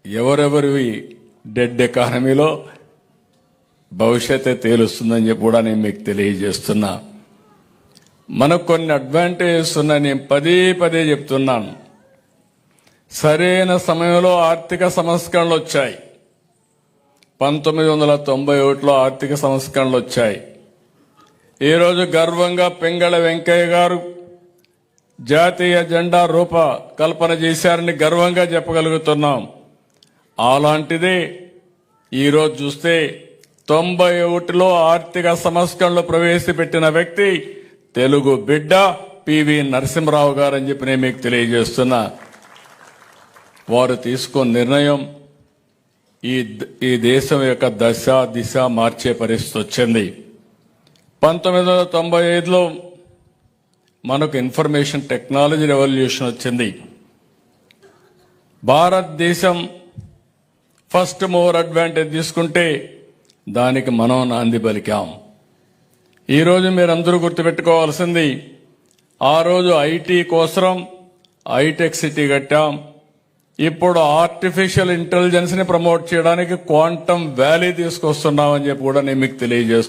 ఎవరెవరివి dead ఎకానమీలో భవిష్యత్తే తేలుస్తుందని చెప్పి కూడా నేను మీకు తెలియజేస్తున్నా. మనకు కొన్ని అడ్వాంటేజెస్ ఉన్నాయి. నేను పదే చెప్తున్నాను. సరైన సమయంలో ఆర్థిక సంస్కరణలు వచ్చాయి. 1991లో ఆర్థిక సంస్కరణలు వచ్చాయి. ఈరోజు గర్వంగా పింగళ వెంకయ్య గారు జాతీయ జెండా రూపకల్పన చేశారని గర్వంగా చెప్పగలుగుతున్నాం. అలాంటిదే ఈరోజు చూస్తే 91లో ఆర్థిక సంస్కరణలు ప్రవేశపెట్టిన వ్యక్తి తెలుగు బిడ్డ పివి నరసింహరావు గారు అని చెప్పి నేను మీకు తెలియజేస్తున్నా. వారు తీసుకున్న నిర్ణయం ఈ దేశం యొక్క దిశ మార్చే పరిస్థితి వచ్చింది. 1995లో మనకు ఇన్ఫర్మేషన్ టెక్నాలజీ రెవల్యూషన్ వచ్చింది. భారతదేశం ఫస్ట్ మూవర్ అడ్వాంటేజ్ తీసుకుంటే దానికి మనం నాంది పలికాం. ఈరోజు మీరందరూ గుర్తుపెట్టుకోవాల్సింది, ఆ రోజు ఐటీ కోసం హైటెక్ సిటీ కట్టాం. ఇప్పుడు ఆర్టిఫిషియల్ ఇంటెలిజెన్స్ ని ప్రమోట్ చేయడానికి క్వాంటమ్ వ్యాలీ తీసుకొస్తున్నామని చెప్పి కూడా నేను మీకు తెలియజేస్తున్నాను.